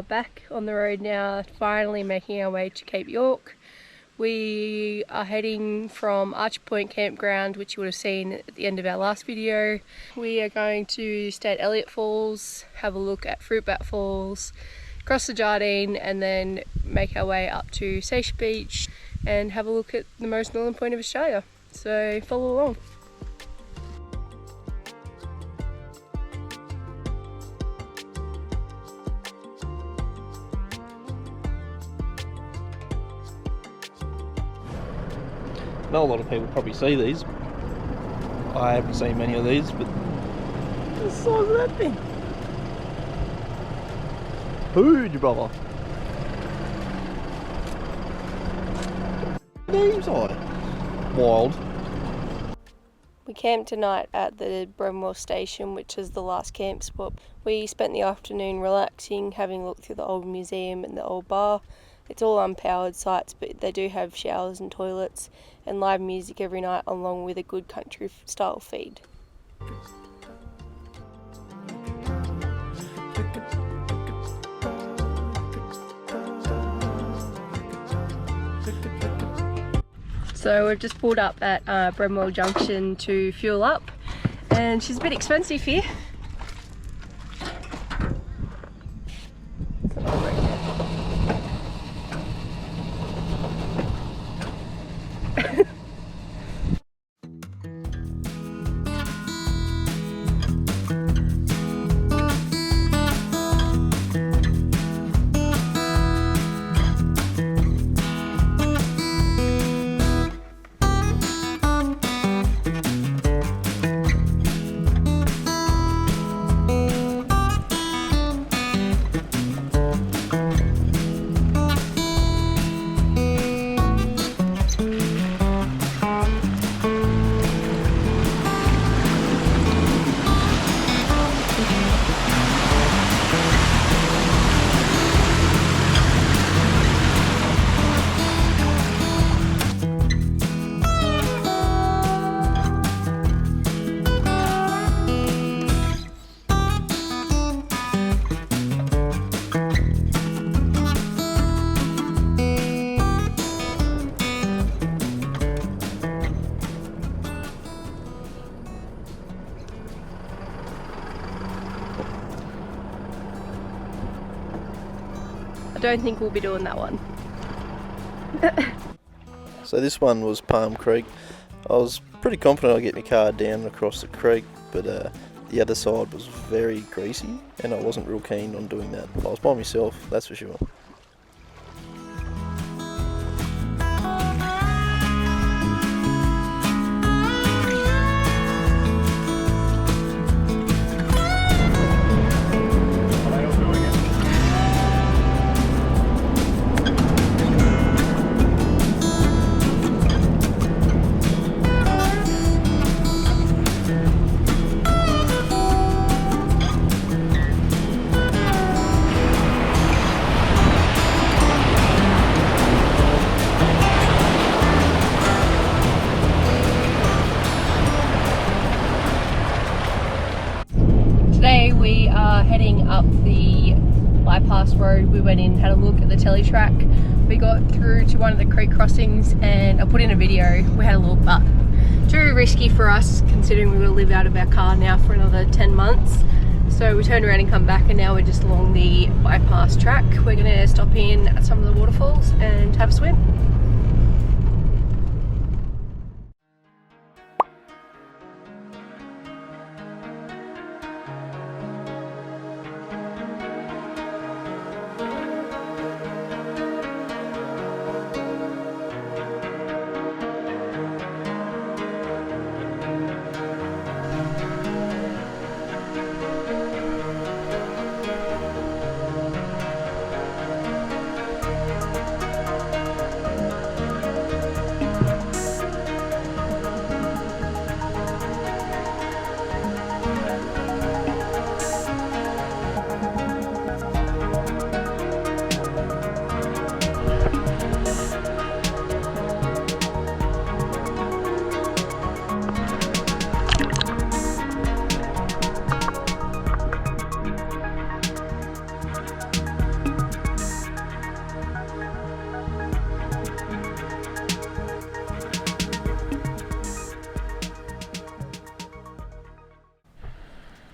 are back on the road now, finally making our way to Cape York. We are heading from Archer Point Campground, which you would have seen at the end of our last video. We are going to stay at Elliot Falls, have a look at Fruit Bat Falls, cross the Jardine, and then make our way up to Seisia Beach and have a look at the most northern point of Australia. So follow along. I know a lot of people probably see these. I haven't seen many of these, but the size of that thing. Huge, brother. Damn size. Wild. We camped tonight at the Brimwell station, which is the last camp spot. We spent the afternoon relaxing, having a look through the old museum and the old bar. It's all unpowered sites, but they do have showers and toilets and live music every night, along with a good country style feed. So we've just pulled up at Brimwell Junction to fuel up, and she's a bit expensive here. I don't think we'll be doing that one. So this one was Palm Creek. I was pretty confident I'd get my car down across the creek, but the other side was very greasy and I wasn't real keen on doing that. I was by myself, that's for sure. Today we are heading up the bypass road. We went in, had a look at the Telly Track. We got through to one of the creek crossings and I put in a video. We had a look, but too risky for us considering we will live out of our car now for another 10 months. So we turned around and come back, and now we're just along the bypass track. We're gonna stop in at some of the waterfalls and have a swim.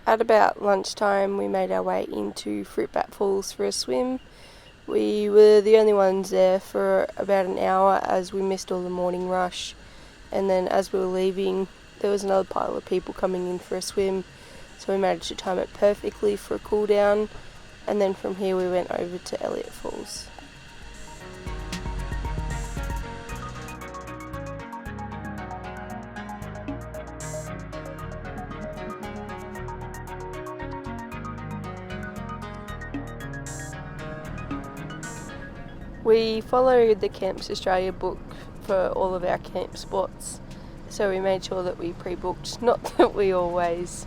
At about lunchtime we made our way into Fruitbat Falls for a swim. We were the only ones there for about an hour as we missed all the morning rush, and then as we were leaving there was another pile of people coming in for a swim, so we managed to time it perfectly for a cool down, and then from here we went over to Elliot Falls. We followed the Camps Australia book for all of our camp spots, so we made sure that we pre-booked. Not that we always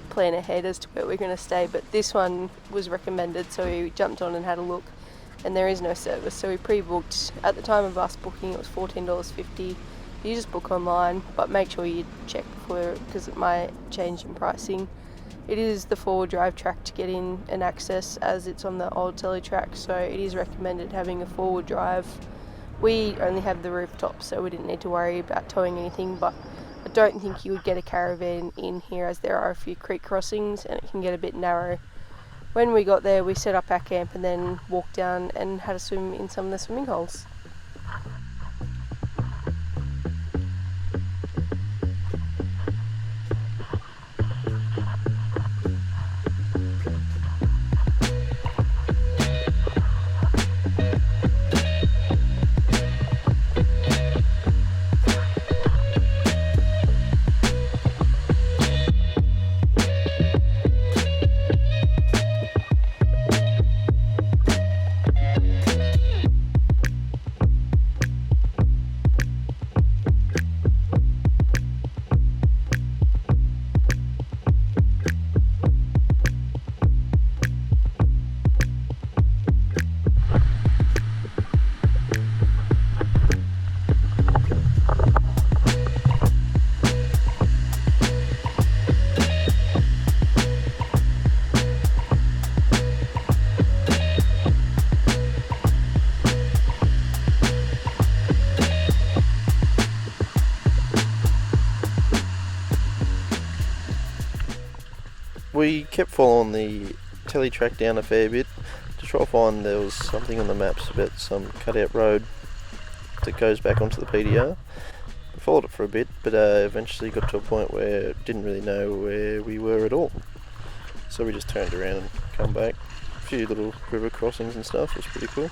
plan ahead as to where we're going to stay, but this one was recommended, so we jumped on and had a look, and there is no service, so we pre-booked. At the time of us booking it was $14.50. You just book online, but make sure you check before, because it might change in pricing. It is the four-wheel drive track to get in and access, as it's on the old Telly Track, so it is recommended having a four-wheel drive. We only have the rooftop, so we didn't need to worry about towing anything, but I don't think you would get a caravan in here as there are a few creek crossings and it can get a bit narrow. When we got there, we set up our camp and then walked down and had a swim in some of the swimming holes. We kept following the Telly Track down a fair bit to try to find there was something on the maps about some cutout road that goes back onto the PDR. We followed it for a bit, but eventually got to a point where didn't really know where we were at all. So we just turned around and come back. A few little river crossings and stuff, it was pretty cool.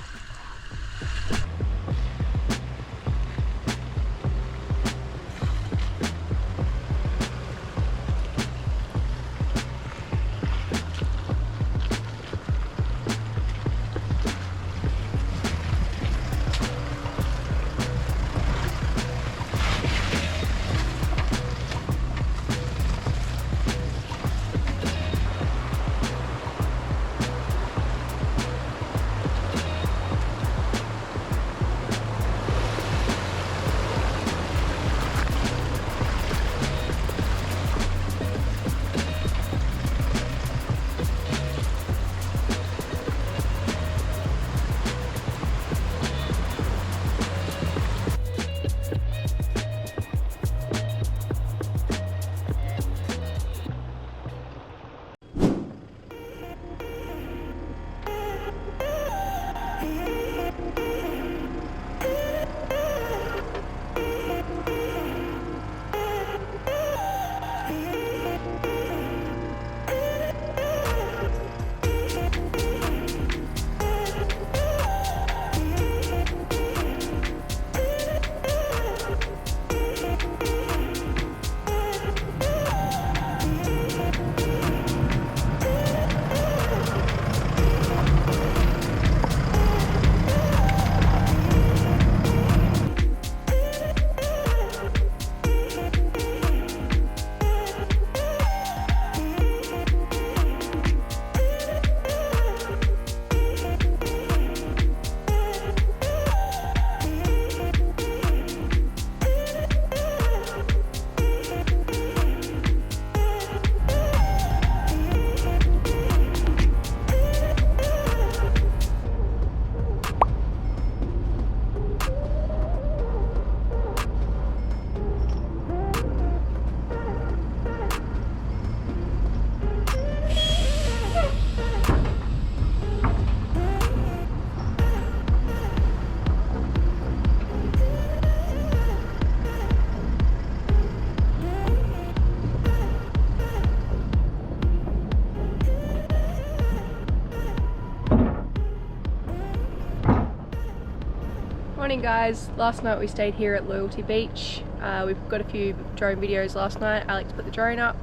Morning guys, last night we stayed here at Loyalty Beach. We've got a few drone videos last night. Alex put the drone up.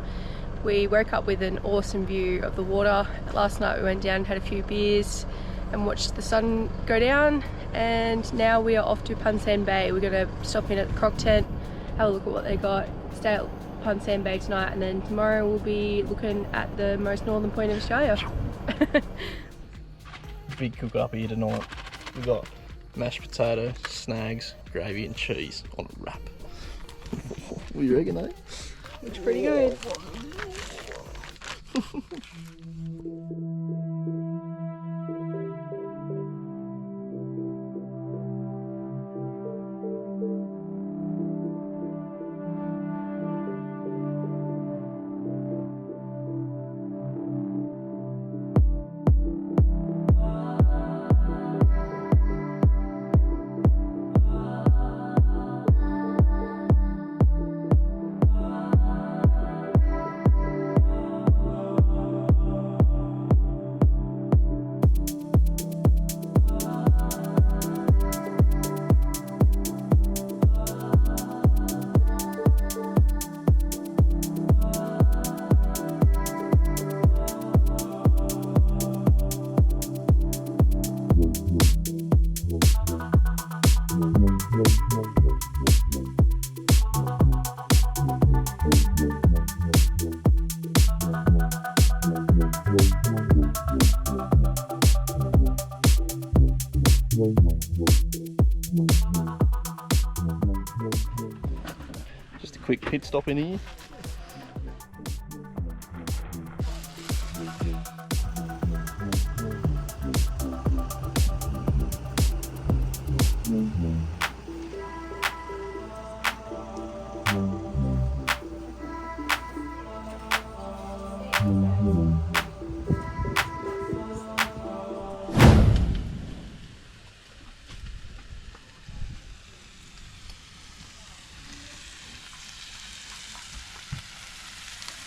We woke up with an awesome view of the water. Last night we went down, had a few beers and watched the sun go down, and now we are off to Punsan Bay. We're going to stop in at the Croc Tent, have a look at what they got, stay at Punsan Bay tonight, and then tomorrow we'll be looking at the most northern point of Australia. Big cook up here tonight. We've got mashed potato, snags, gravy and cheese on a wrap. What do you reckon, eh? Looks pretty good. Just a quick pit stop in here.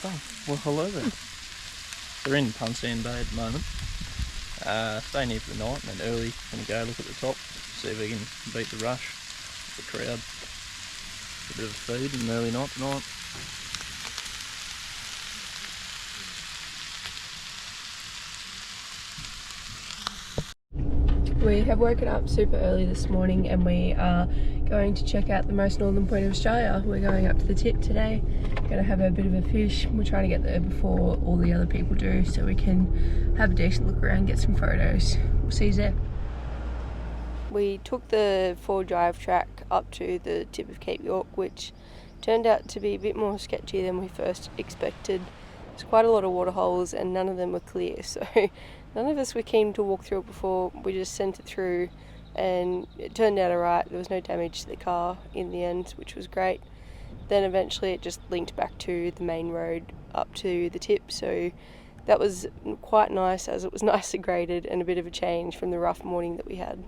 Oh, well, hello there. We're in Punsan Bay at the moment. Staying here for the night, and then early gonna go look at the top, see if we can beat the rush, the crowd. A bit of a feed and an early night tonight. We have woken up super early this morning and we are going to check out the most northern point of Australia. We're going up to the tip today. Going to have a bit of a fish. We're trying to get there before all the other people do so we can have a decent look around, get some photos. We'll see you there. We took the 4-drive track up to the tip of Cape York, which turned out to be a bit more sketchy than we first expected. There's quite a lot of water holes and none of them were clear, so none of us were keen to walk through it before. We just sent it through and it turned out alright. There was no damage to the car in the end, which was great. Then eventually it just linked back to the main road up to the tip, so that was quite nice, as it was nicely graded and a bit of a change from the rough morning that we had.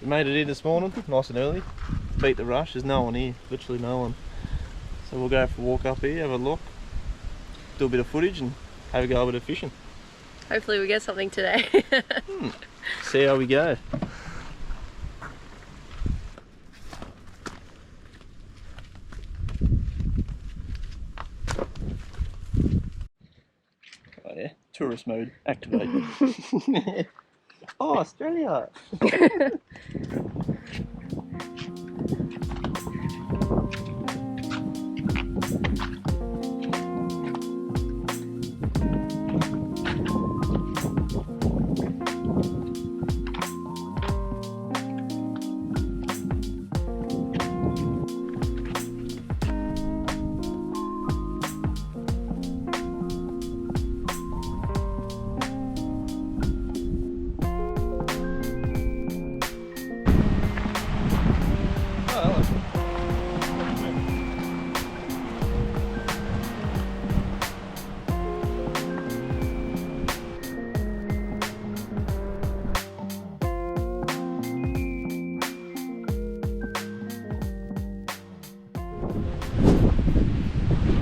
We made it in this morning, nice and early. Beat the rush, there's no one here, literally no one. So we'll go for a walk up here, have a look, do a bit of footage and have a go a bit of fishing. Hopefully we get something today. See how we go. Oh yeah, tourist mode activate. Oh, Australia!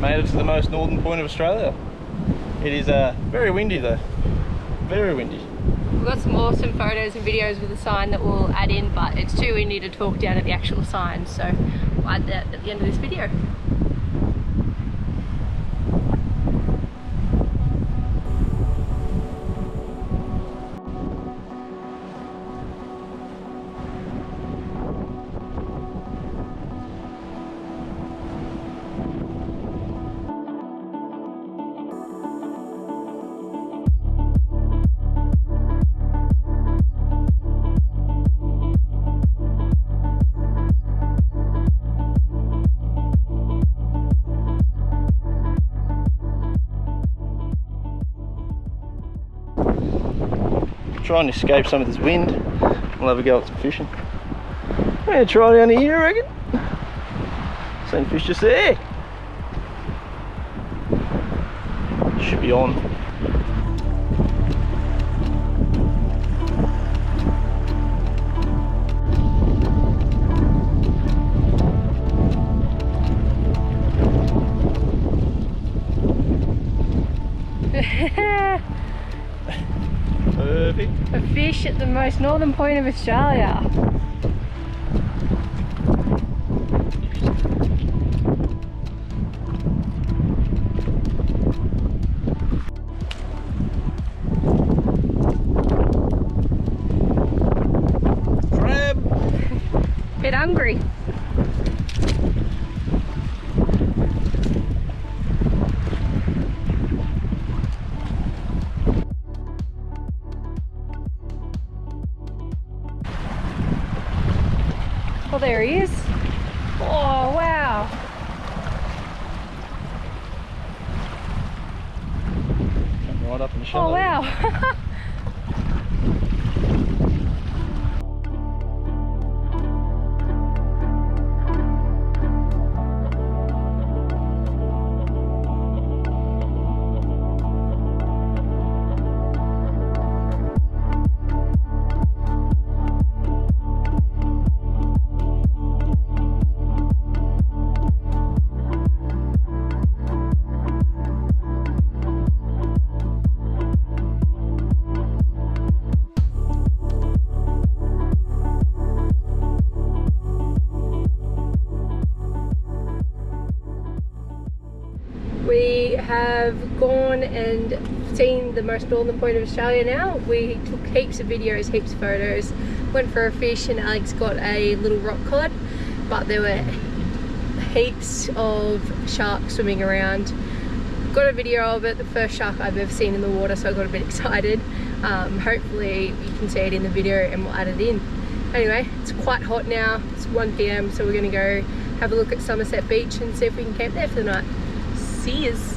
Made it to the most northern point of Australia. It is very windy though, very windy. We've got some awesome photos and videos with the sign that we'll add in, but it's too windy to talk down at the actual sign, so we'll add that at the end of this video. Try and escape some of this wind. We'll have a go at some fishing. Yeah, try down here, I reckon. Seen fish just there. Should be on. Perfect. A fish at the most northern point of Australia. Crab. Bit hungry. Oh, there he is. Oh, wow. Come right up in the shallow. Oh, wow. We have gone and seen the most northern point of Australia now. We took heaps of videos, heaps of photos, went for a fish, and Alex got a little rock cod, but there were heaps of sharks swimming around. Got a video of it, the first shark I've ever seen in the water, so I got a bit excited. Hopefully you can see it in the video and we'll add it in. Anyway, it's quite hot now, it's 1 PM, so we're gonna go have a look at Somerset Beach and see if we can camp there for the night. See yous.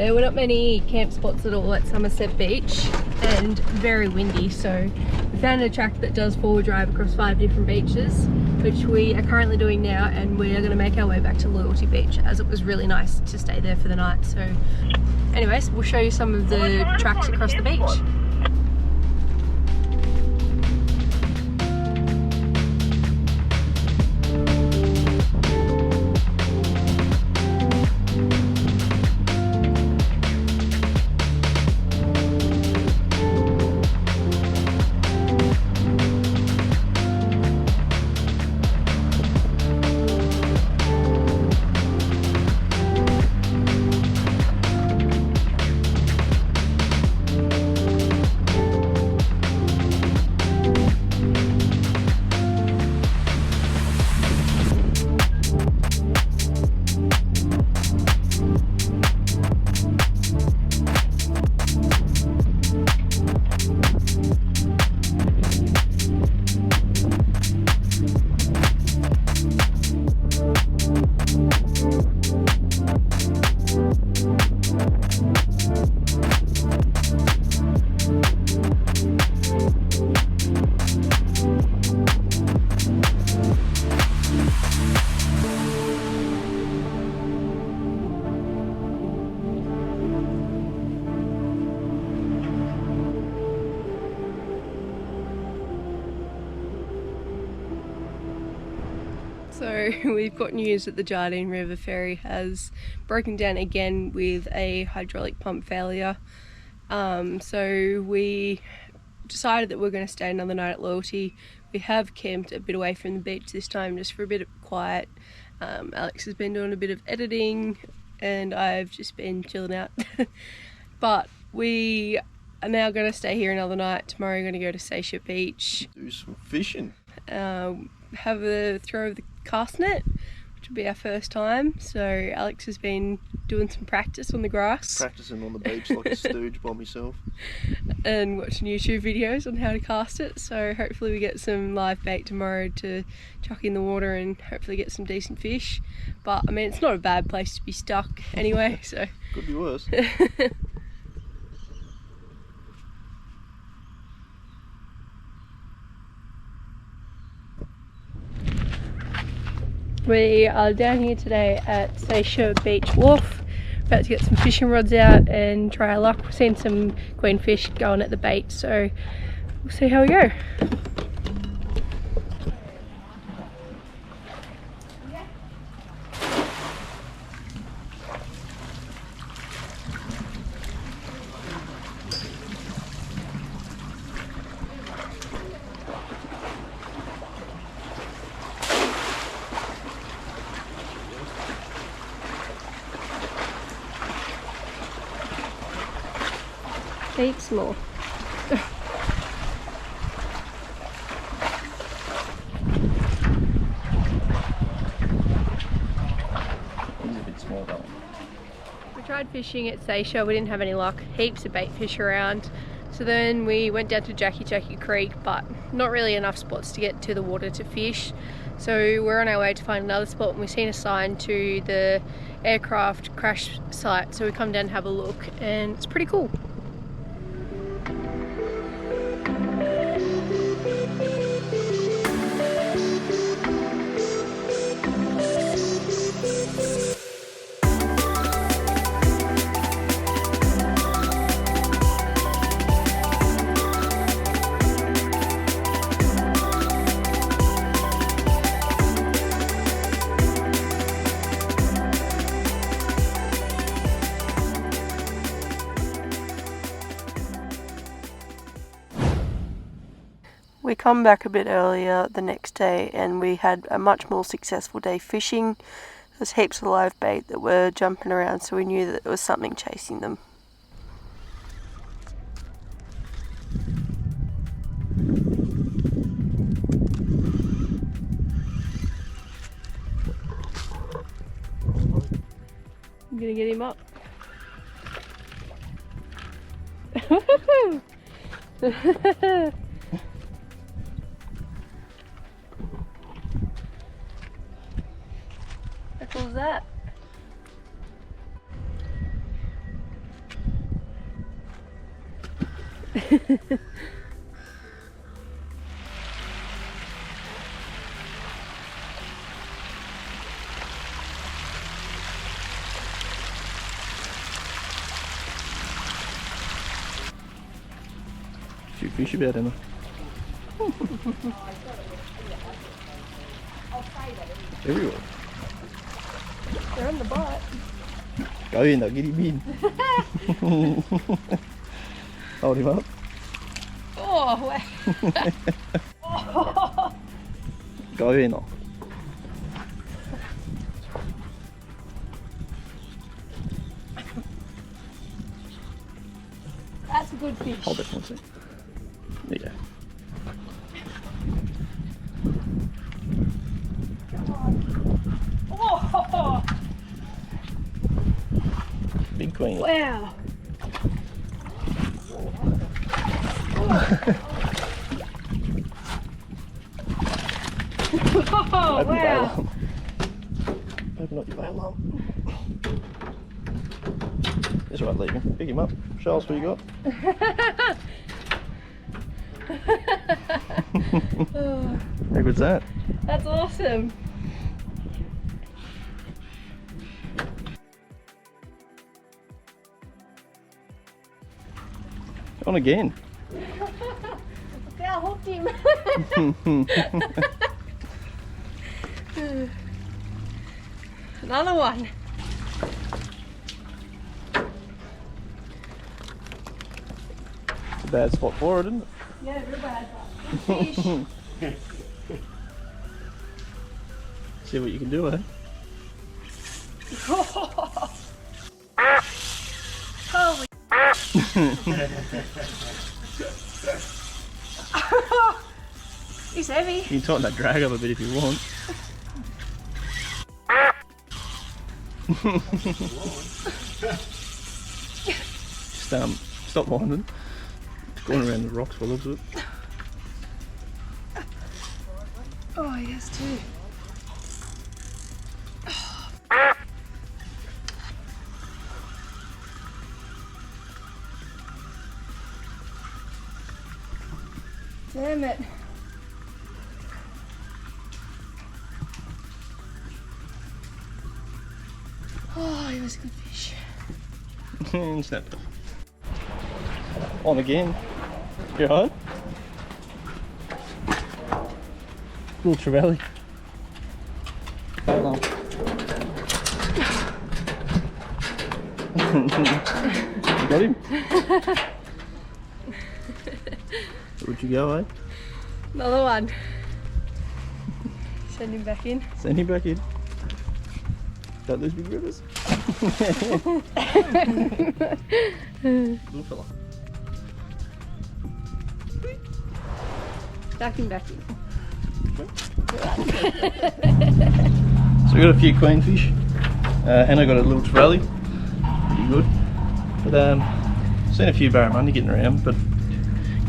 There were not many camp spots at all at Somerset Beach and very windy, so we found a track that does forward drive across 5 different beaches, which we are currently doing now, and we are going to make our way back to Loyalty Beach as it was really nice to stay there for the night. So anyways, we'll show you some of the tracks across the beach. So we've got news that the Jardine River ferry has broken down again with a hydraulic pump failure. So we decided that we're going to stay another night at Loyalty. We have camped a bit away from the beach this time just for a bit of quiet. Alex has been doing a bit of editing and I've just been chilling out. But we are now going to stay here another night. Tomorrow we're going to go to Seisia Beach. Do some fishing. Have a throw of the cast net, which will be our first time. So Alex has been doing some practice on the grass. Practicing on the beach like a stooge by myself. And watching YouTube videos on how to cast it. So hopefully we get some live bait tomorrow to chuck in the water and hopefully get some decent fish. But I mean, it's not a bad place to be stuck anyway, so. Could be worse. We are down here today at Seisia Beach Wharf, about to get some fishing rods out and try our luck. We've seen some queen fish going at the bait, so we'll see how we go. Heaps more. We tried fishing at Seisia, we didn't have any luck. Heaps of bait fish around. So then we went down to Jackie Creek, but not really enough spots to get to the water to fish. So we're on our way to find another spot and we've seen a sign to the aircraft crash site. So we come down and have a look and it's pretty cool. We come back a bit earlier the next day and we had a much more successful day fishing. There's heaps of live bait that were jumping around, so we knew that there was something chasing them. I'm gonna get him up. How cool is that? Few fish about in there. Everywhere. They're on the bite. Go in, they'll get him in. Hold him up. Oh, wow. Oh. Go in. Oh. That's a good fish. Hold that one sec. There you go. Oh. Big queen. Wow. Oh, Open your bail wow. arm. Open up your bail arm. That's right, leave him. Pick him up. Show us what you got. How good's that? That's awesome. On again. Look how I hooked him. Another one. It's a bad spot for it, isn't it? Yeah, real bad. Fish. See what you can do, eh? Holy. He's heavy. You can tighten that drag up a bit if you want. Just stop winding. It's going around the rocks by the looks of it. Oh, he has too. Damn it. Oh, he was a good fish. And snapped it. On again. You alright? Little trevally. Hold on. You got him? Where'd you go, eh? Another one. Send him back in. Send him back in. Don't lose big rivers. Little fella. Back him back in. So we got a few queenfish, and I got a little trevally. Pretty good. But seen a few barramundi getting around, but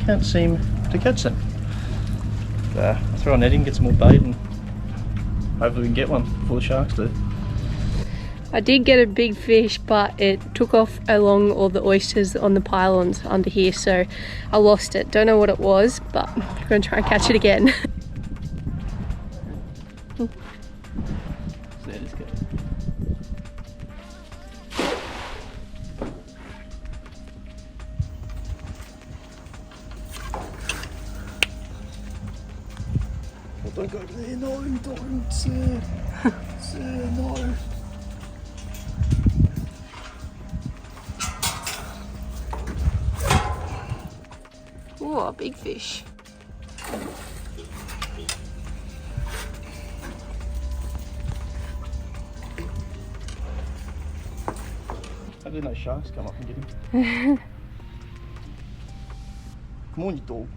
can't seem to catch them. I'll throw a net in, get some more bait, and hopefully we can get one before the sharks do. I did get a big fish, but it took off along all the oysters on the pylons under here, so I lost it. Don't know what it was, but I'm going to try and catch it again. So that is good. Oh, don't go over there, no, don't, sir, no. Oh, a big fish. Hopefully no sharks come up and get him. Come on, you dog.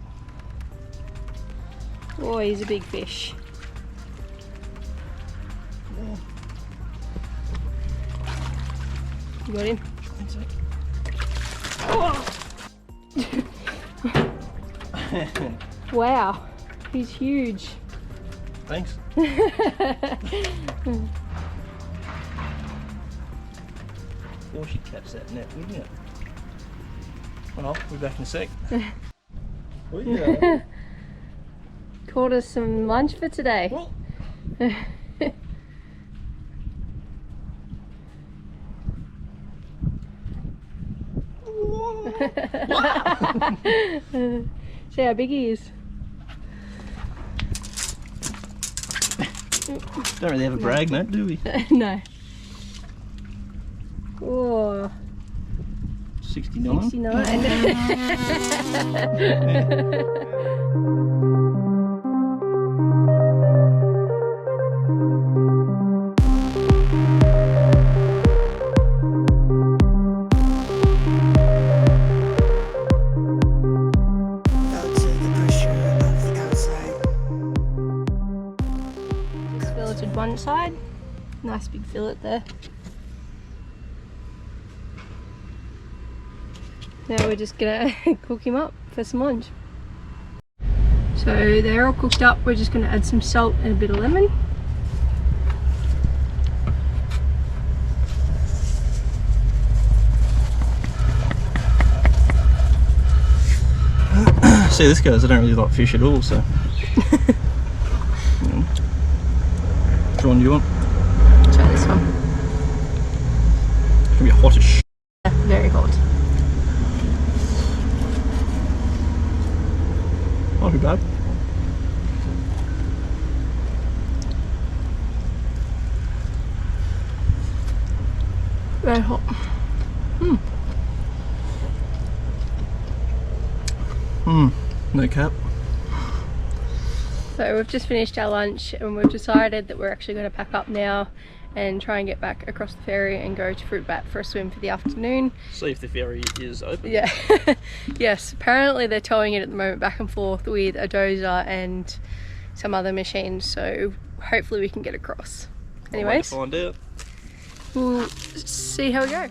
Oh, he's a big fish. You got him? Oh. Wow, he's huge. Thanks. Or she'd catch that net, wouldn't you? Well, we'll be back in a sec. Oh, yeah. Caught us some lunch for today. Well. See how big he is. Don't really have a brag net, do we? No. Oh. 69. 69. Filleted one side. Nice big fillet there. Now we're just gonna cook him up for some lunch. So they're all cooked up. We're just gonna add some salt and a bit of lemon. See, this guys, I don't really like fish at all, so. Which one do you want? Try this one. It's gonna be hot as sh. Yeah, very hot. Not too bad. Very hot. No cap. So we've just finished our lunch and we've decided that we're actually going to pack up now and try and get back across the ferry and go to Fruitbat for a swim for the afternoon. See if the ferry is open. Yeah. Yes, apparently they're towing it at the moment back and forth with a dozer and some other machines, so hopefully we can get across. Anyways, Find out. we'll see how we go.